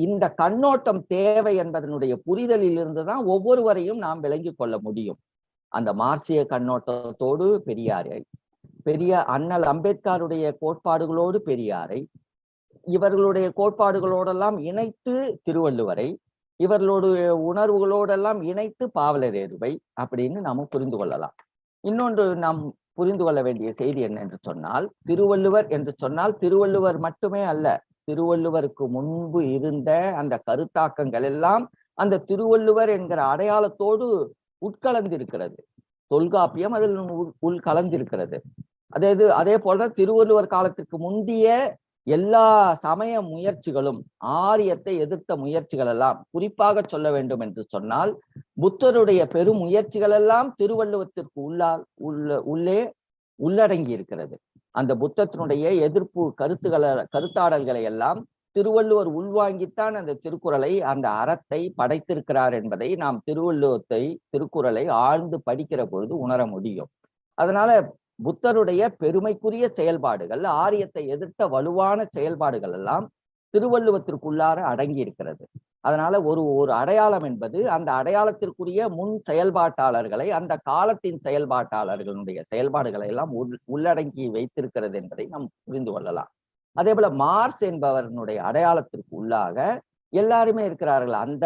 இந்த கண்ணோட்டம் தேவை என்பதனுடைய புரிதலில் இருந்துதான் ஒவ்வொருவரையும் நாம் விளங்கிக் கொள்ள முடியும். அந்த மார்க்சிய கண்ணோட்டத்தோடு பெரிய அண்ணல் அம்பேத்கருடைய கோட்பாடுகளோடு பெரியாரை, இவர்களுடைய கோட்பாடுகளோடெல்லாம் இணைத்து திருவள்ளுவரை, இவர்களுடைய உணர்வுகளோடெல்லாம் இணைத்து பாவலரேருவை அப்படின்னு நாம புரிந்து கொள்ளலாம். இன்னொன்று நாம் புரிந்து கொள்ள வேண்டிய செய்தி என்ன என்று சொன்னால், திருவள்ளுவர் என்று சொன்னால் திருவள்ளுவர் மட்டுமே அல்ல, திருவள்ளுவருக்கு முன்பு இருந்த அந்த கருத்தாக்கங்கள் எல்லாம் அந்த திருவள்ளுவர் என்கிற அடையாளத்தோடு உட்கலந்திருக்கிறது. தொல்காப்பியம் அதில் உள்கலந்திருக்கிறது. அதே போல திருவள்ளுவர் காலத்திற்கு முந்திய எல்லா சமய முயற்சிகளும், ஆரியத்தை எதிர்த்த முயற்சிகள் எல்லாம், குறிப்பாக சொல்ல வேண்டும் என்று சொன்னால் புத்தருடைய பெரும் முயற்சிகள் எல்லாம் திருவள்ளுவத்திற்கு உள்ளே உள்ளடங்கி இருக்கிறது. அந்த புத்தத்தினுடைய எதிர்ப்பு கருத்தாடல்களை எல்லாம் திருவள்ளுவர் உள்வாங்கித்தான் அந்த திருக்குறளை, அந்த அறத்தை படைத்திருக்கிறார் என்பதை நாம் திருக்குறளை ஆழ்ந்து படிக்கிற பொழுது உணர முடியும். அதனால புத்தருடைய பெருமைக்குரிய செயல்பாடுகள், ஆரியத்தை எதிர்த்த வலுவான செயல்பாடுகள் எல்லாம் திருவள்ளுவத்திற்குள்ளார அடங்கி இருக்கிறது. அதனால ஒரு அடையாளம் என்பது அந்த அடையாளத்திற்குரிய முன் செயல்பாட்டாளர்களை, அந்த காலத்தின் செயல்பாட்டாளர்களுடைய செயல்பாடுகளை எல்லாம் உள்ளடங்கி வைத்திருக்கிறது என்பதை நாம் புரிந்து கொள்ளலாம். அதே போல மார்க்ஸ் என்பவர்களுடைய அடையாளத்திற்கு உள்ளாக எல்லாருமே இருக்கிறார்கள். அந்த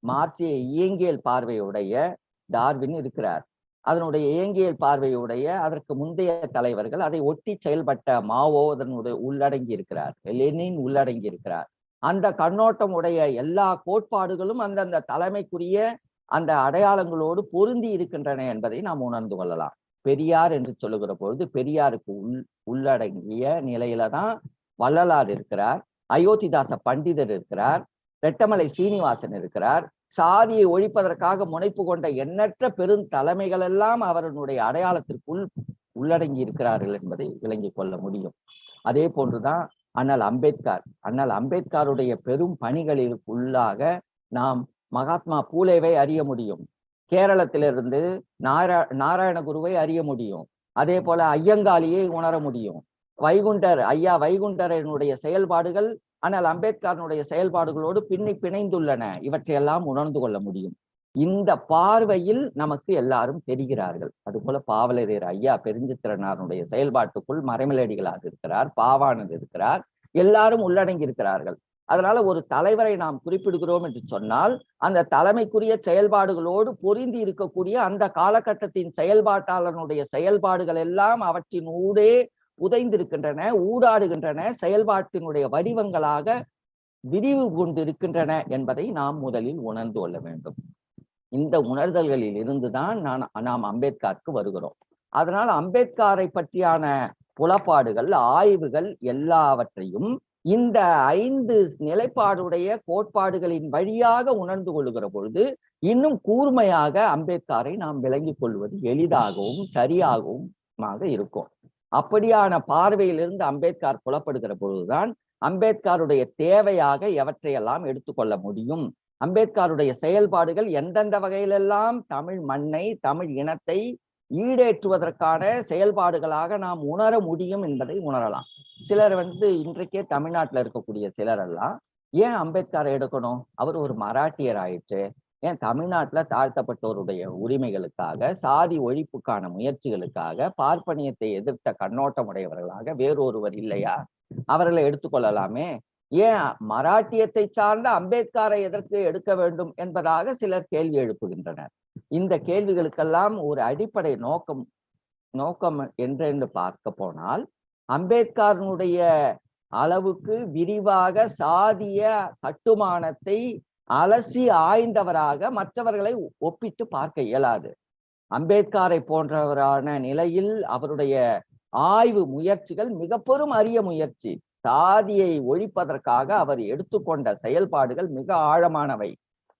மார்க்சிய இயங்கியல் பார்வையுடைய டார்வின் இருக்கிறார். அதனுடைய இயங்கியல் பார்வையுடைய அதற்கு முந்தைய தலைவர்கள், அதை ஒட்டி செயல்பட்ட மாவோ அதனுடைய உள்ளடங்கி இருக்கிறார், லெனின் உள்ளடங்கி இருக்கிறார். அந்த கண்ணோட்டம் உடைய எல்லா கோட்பாடுகளும் அந்தந்த தலைமைக்குரிய அந்த அடையாளங்களோடு பொருந்தி இருக்கின்றன என்பதை நாம் உணர்ந்து கொள்ளலாம். பெரியார் என்று சொல்லுகிற பொழுது பெரியாருக்கு உள்ளடங்கிய நிலையில தான் வள்ளலார் இருக்கிறார், அயோத்திதாச பண்டிதர் இருக்கிறார், ரெட்டமலை சீனிவாசன் இருக்கிறார். சாதியை ஒழிப்பதற்காக முனைப்பு கொண்ட எண்ணற்ற பெருந்தலைமைகள் எல்லாம் அவர்களுடைய அடையாளத்திற்குள் உள்ளடங்கி இருக்கிறார்கள் என்பதை விளங்கிக் கொள்ள முடியும். அதே போன்றுதான் அண்ணல் அம்பேத்கருடைய பெரும் பணிகளுக்குள்ளாக நாம் மகாத்மா பூலேவை அறிய முடியும், கேரளத்திலிருந்து நாராயணகுருவை அறிய முடியும், அதே போல ஐயங்காளியை உணர முடியும். வைகுண்டரனுடைய செயல்பாடுகள் ஆனால் அம்பேத்கரனுடைய செயல்பாடுகளோடு பிணைந்துள்ளன. இவற்றையெல்லாம் உணர்ந்து கொள்ள முடியும். இந்த பார்வையில் நமக்கு எல்லாரும் தெரிகிறார்கள். அதுபோல பாவலரேறு ஐயா பெருஞ்சித்திரனாருடைய செயல்பாட்டுக்குள் மறைமலடிகளாக இருக்கிறார், பாவானது இருக்கிறார், எல்லாரும் உள்ளடங்கி இருக்கிறார்கள். அதனால ஒரு தலைவரை நாம் குறிப்பிடுகிறோம் என்று சொன்னால் அந்த தலைமைக்குரிய செயல்பாடுகளோடு பொருந்தி இருக்கக்கூடிய அந்த காலகட்டத்தின் செயல்பாட்டாளனுடைய செயல்பாடுகள் எல்லாம் அவற்றின் ஊடே புதைந்திருக்கின்றன, ஊடாடுகின்றன, செயல்பாட்டினுடைய வடிவங்களாக விரிவு கொண்டிருக்கின்றன என்பதை நாம் முதலில் உணர்ந்து கொள்ள வேண்டும். இந்த உணர்தல்களில் இருந்துதான் நாம் அம்பேத்கருக்கு வருகிறோம். அதனால் அம்பேத்கரை பற்றியான புலப்பாடுகள், ஆய்வுகள் எல்லாவற்றையும் இந்த 5 நிலைப்பாடுடைய கோட்பாடுகளின் வழியாக உணர்ந்து கொள்ளுகிற பொழுது இன்னும் கூர்மையாக அம்பேத்கரை நாம் விளங்கிக் கொள்வது எளிதாகவும் சரியாகவும் இருக்கும். அப்படியான பார்வையிலிருந்து அம்பேத்கர் புலப்படுகிற பொழுதுதான் அம்பேத்கருடைய தேவையாக எவற்றையெல்லாம் எடுத்துக்கொள்ள முடியும், அம்பேத்கருடைய செயல்பாடுகள் எந்தெந்த வகையிலெல்லாம் தமிழ் மண்ணை, தமிழ் இனத்தை ஈடேற்றுவதற்கான செயல்பாடுகளாக நாம் உணர முடியும் என்பதை உணரலாம். சிலர் இன்றைக்கே தமிழ்நாட்டில் இருக்கக்கூடிய சிலரெல்லாம் ஏன் அம்பேத்கரை எடுக்கணும், அவர் ஒரு மராட்டியர் ஆயிற்று, ஏன் தமிழ்நாட்டுல தாழ்த்தப்பட்டோருடைய உரிமைகளுக்காக, சாதி ஒழிப்புக்கான முயற்சிகளுக்காக, பார்ப்பனியத்தை எதிர்த்த கண்ணோட்டம் உடையவர்களாக வேறொருவர் இல்லையா, அவர்களை எடுத்துக்கொள்ளலாமே, ஏன் மராட்டியத்தை சார்ந்த அம்பேத்கரை எதற்கு எடுக்க வேண்டும் என்பதாக சிலர் கேள்வி எழுப்புகின்றனர். இந்த கேள்விகளுக்கெல்லாம் ஒரு அடிப்படை நோக்கம் என்று பார்க்க போனால் அம்பேத்கருடைய அளவுக்கு விரிவாக சாதிய கட்டுமானத்தை அலசி ஆய்ந்தவராக மற்றவர்களை ஒப்பிட்டு பார்க்க இயலாது. அம்பேத்கரை போன்றவரான நிலையில் அவருடைய ஆய்வு முயற்சிகள் மிக பெரும் அரிய முயற்சி. சாதியை ஒழிப்பதற்காக அவர் எடுத்துக்கொண்ட செயல்பாடுகள் மிக ஆழமானவை.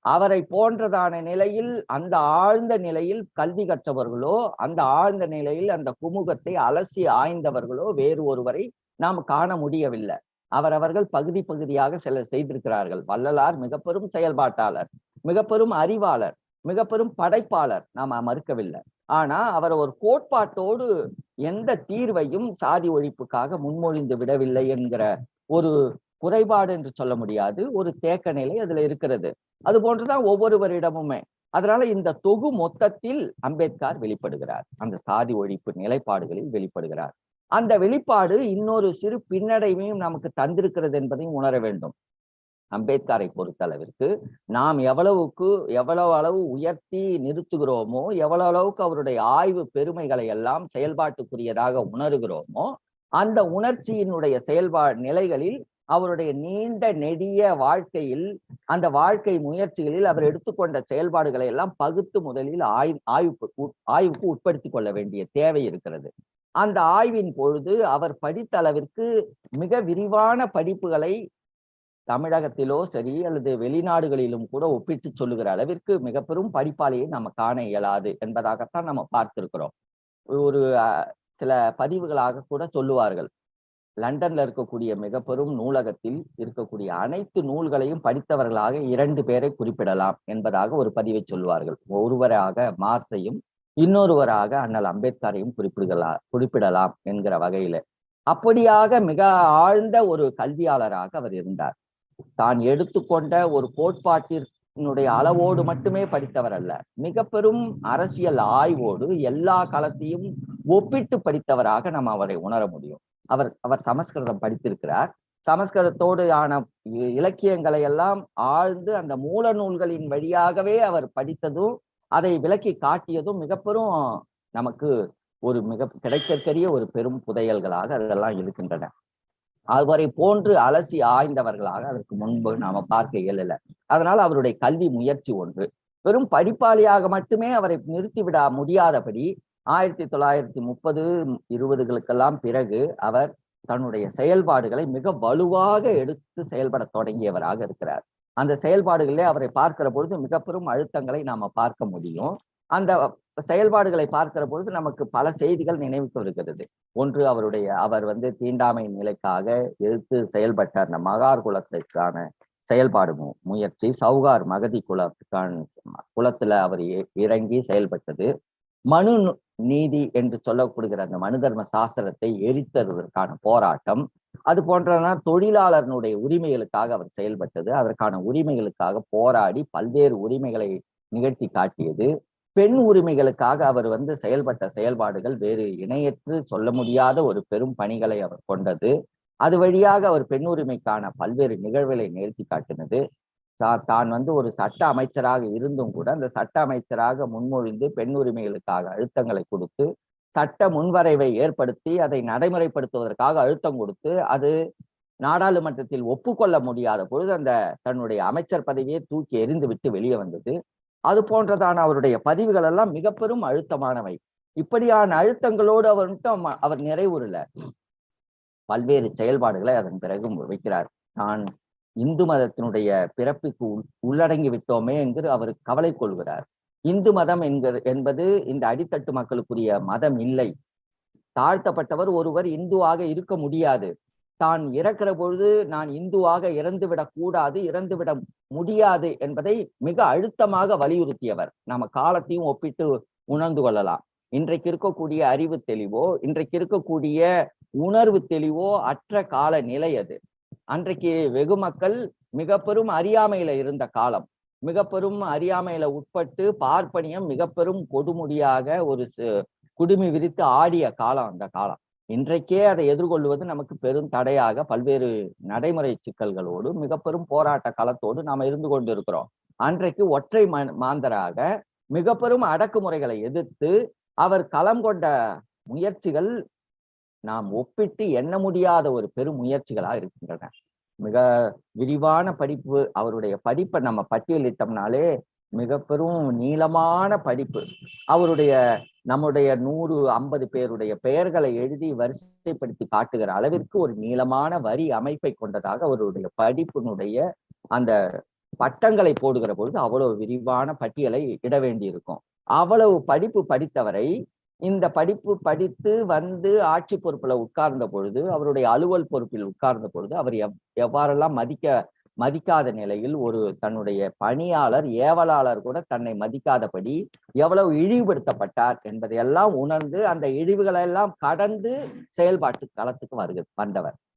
அவரை போன்றதான நிலையில், அந்த ஆழ்ந்த நிலையில் கல்வி கற்றவர்களோ, அந்த ஆழ்ந்த நிலையில் அந்த குமுகத்தை அலசி ஆய்ந்தவர்களோ வேறு ஒருவரை நாம் காண முடியவில்லை. அவர்கள் பகுதி பகுதியாக சிலர் செய்திருக்கிறார்கள். வள்ளலார் மிக பெரும் செயல்பாட்டாளர், மிக பெரும் அறிவாளர், மிக பெரும் படைப்பாளர், நாம மறுக்கவில்லை. ஆனா அவர் ஒரு கோட்பாட்டோடு எந்த தீர்வையும் சாதி ஒழிப்புக்காக முன்மொழிந்து விடவில்லை என்கிற ஒரு குறைபாடு என்று சொல்ல முடியாது, ஒரு தேக்க நிலை அதுல இருக்கிறது. அது போன்றுதான் ஒவ்வொருவரிடமுமே. அதனால இந்த தொகு மொத்தத்தில் அம்பேத்கர் வெளிப்படுகிறார், அந்த சாதி ஒழிப்பு நிலைப்பாடுகளில் வெளிப்படுகிறார். அந்த வெளிப்பாடு இன்னொரு சிறு பின்னடைவையும் நமக்கு தந்திருக்கிறது என்பதையும் உணர வேண்டும். அம்பேத்கரை பொறுத்தளவிற்கு நாம் எவ்வளவு அளவு உயர்த்தி நிறுத்துகிறோமோ, எவ்வளவு அளவுக்கு அவருடைய ஆய்வு பெருமைகளை எல்லாம் செயல்பாட்டுக்குரியதாக உணர்கிறோமோ, அந்த உணர்ச்சியினுடைய நிலைகளில் அவருடைய நீண்ட நெடிய வாழ்க்கையில், அந்த வாழ்க்கை முயற்சிகளில் அவர் எடுத்துக்கொண்ட செயல்பாடுகளை எல்லாம் பகுத்து முதலில் ஆய்வுக்கு உட்படுத்திக் கொள்ள வேண்டிய தேவை இருக்கிறது. அந்த ஆய்வின் பொழுது அவர் படித்த அளவிற்கு மிக விரிவான படிப்புகளை தமிழகத்திலோ சரி அல்லது வெளிநாடுகளிலும் கூட ஒப்பிட்டு சொல்லுகிற அளவிற்கு மிக பெரும் படிப்பாளியை நம்ம காண இயலாது என்பதாகத்தான் நம்ம பார்த்திருக்கிறோம். ஒரு சில பதிவுகளாக கூட சொல்லுவார்கள், லண்டன்ல இருக்கக்கூடிய மிக பெரும் நூலகத்தில் இருக்கக்கூடிய அனைத்து நூல்களையும் படித்தவர்களாக 2 பேரை குறிப்பிடலாம் என்பதாக ஒரு பதிவை சொல்லுவார்கள். ஒருவராக மார்க்ஸையும் இன்னொருவராக அண்ணல் அம்பேத்கரையும் குறிப்பிடலாம் என்கிற வகையில. அப்படியாக மிக ஆழ்ந்த ஒரு கல்வியாளராக அவர் இருந்தார். தான் எடுத்துக்கொண்ட ஒரு கோட்பாட்டினுடைய அளவோடு மட்டுமே படித்தவர் அல்ல, மிக பெரும் அரசியல் ஆய்வோடு எல்லா களத்தையும் ஒப்பிட்டு படித்தவராக நம்ம அவரை உணர முடியும். அவர் சமஸ்கிருதம் படித்திருக்கிறார். சமஸ்கிருதத்தோடு ஆன இலக்கியங்களை எல்லாம் ஆழ்ந்து அந்த மூல நூல்களின் வழியாகவே அவர் படித்ததும் அதை விளக்கி காட்டியதும் மிக பெரும் நமக்கு ஒரு மிக கிடைக்கற்கரிய ஒரு பெரும் புதையல்களாக அதெல்லாம் இருக்கின்றன. அவரை போன்று அலசி ஆய்ந்தவர்களாக அதற்கு முன்பு நாம பார்க்க இயலல. அதனால அவருடைய கல்வி முயற்சி ஒன்று. வெறும் படிப்பாளியாக மட்டுமே அவரை நிறுத்திவிட முடியாதபடி 1930, 20களுக்கெல்லாம் பிறகு அவர் தன்னுடைய செயல்பாடுகளை மிக வலுவாக எடுத்து செயல்பட தொடங்கியவராக இருக்கிறார். அந்த செயல்பாடுகளிலே அவரை பார்க்கிற பொழுது மிக பெரும் அழுத்தங்களை நாம பார்க்க முடியும். அந்த செயல்பாடுகளை பார்க்கிற பொழுது நமக்கு பல செய்திகள் நினைவுக்கு வருகிறது. ஒன்று, அவர் தீண்டாமை நிலைக்காக எதிர்த்து செயல்பட்ட அந்த மகார் குலத்திற்கான செயல்பாடு முயற்சி, சவுகார் மகதி குலத்துல அவர் இறங்கி செயல்பட்டது, மனு நீதி என்று சொல்லப்படுகிற அந்த மனு தர்ம சாஸ்திரத்தை எரித்ததற்கான போராட்டம், அது போன்றதான் தொழிலாளர்களுடைய உரிமைகளுக்காக அவர் செயல்பட்டது, அதற்கான உரிமைகளுக்காக போராடி பல்வேறு உரிமைகளை நிகழ்த்தி காட்டியது, பெண் உரிமைகளுக்காக அவர் செயல்பட்ட செயல்பாடுகள் வேறு இணையற்று சொல்ல முடியாத ஒரு பெரும் பணிகளை அவர் கொண்டது. அது வழியாக அவர் பெண் உரிமைக்கான பல்வேறு நிகழ்வுகளை நிகழ்த்தி காட்டினது. தான் ஒரு சட்ட அமைச்சராக இருந்தும் கூட அந்த சட்ட அமைச்சராக முன்மொழிந்து பெண் உரிமைகளுக்காக அழுத்தங்களை கொடுத்து, சட்ட முன்வரைவை ஏற்படுத்தி அதை நடைமுறைப்படுத்துவதற்காக அழுத்தம் கொடுத்து, அது நாடாளுமன்றத்தில் ஒப்புக்கொள்ள முடியாத பொழுது அந்த தன்னுடைய அமைச்சர் பதவியை தூக்கி எறிந்து விட்டு வெளியே வந்தது. அது போன்றதான அவருடைய பதிவுகள் எல்லாம் மிக பெரும் அழுத்தமானவை. இப்படியான அழுத்தங்களோடு அவர் நிறைவுறல, பல்வேறு செயல்பாடுகளை அதன் பிறகு வைக்கிறார். தான் இந்து மதத்தினுடைய பிறப்புக்கு உள்ளடங்கி விட்டோமே என்று அவர் கவலை கொள்கிறார். இந்து மதம் என்பது இந்த அடித்தட்டு மக்களுக்குரிய மதம் இல்லை. தாழ்த்தப்பட்டவர் ஒருவர் இந்துவாக இருக்க முடியாது. தான் இறக்கிற பொழுது நான் இந்துவாக இறந்துவிடக் கூடாது, இறந்துவிட முடியாது என்பதை மிக அழுத்தமாக வலியுறுத்தியவர். நாம காலத்தையும் ஒப்பிட்டு உணர்ந்து கொள்ளலாம். இன்றைக்கு இருக்கக்கூடிய அறிவு தெளிவோ, இன்றைக்கு இருக்கக்கூடிய உணர்வு தெளிவோ அற்ற கால நிலை அது. அன்றைக்கு வெகு மக்கள் மிக பெரும் அறியாமையில இருந்த காலம், மிக பெரும் அறியாமையில உட்பட்டு பார்ப்பனியம் மிக பெரும் கொடுமுடியாக ஒரு குடுமி விரித்து ஆடிய காலம் அந்த காலம். இன்றைக்கே அதை எதிர்கொள்வது நமக்கு பெரும் தடையாக பல்வேறு நடைமுறை சிக்கல்களோடு மிக பெரும் போராட்ட களத்தோடு நாம இருந்து கொண்டிருக்கிறோம். அன்றைக்கு ஒற்றை மாந்தராக மிக பெரும் அடக்குமுறைகளை எதிர்த்து அவர் களம் கொண்ட முயற்சிகள் நாம் ஒப்பிட்டு எண்ண முடியாத ஒரு பெரும் முயற்சிகளாக இருக்கின்றன. மிக விரிவான படிப்பு, அவருடைய படிப்பை நம்ம பட்டியலிட்டோம்னாலே மிக பெரும் நீளமான படிப்பு. நம்முடைய 150 பேருடைய பெயர்களை எழுதி வரிசைப்படுத்தி காட்டுகிற அளவிற்கு ஒரு நீளமான வரி அமைப்பை கொண்டதாக அவருடைய படிப்பினுடைய அந்த பட்டங்களை போடுகிற பொழுது அவ்வளவு விரிவான பட்டியலை இட வேண்டி இருக்கும். அவ்வளவு படிப்பு படித்தவரை இந்த படிப்பு படித்து ஆட்சி பொறுப்புல உட்கார்ந்த பொழுது, அவருடைய அலுவல் பொறுப்பில் உட்கார்ந்த பொழுது அவர் எவ்வாறெல்லாம் மதிக்காத நிலையில், ஒரு தன்னுடைய பணியாளர் ஏவலாளர் கூட தன்னை மதிக்காதபடி எவ்வளவு இழிவுபடுத்தப்பட்டார் என்பதையெல்லாம் உணர்ந்து அந்த இழிவுகளை எல்லாம் கடந்து செயல்பாட்டு களத்துக்கு வந்தவர்.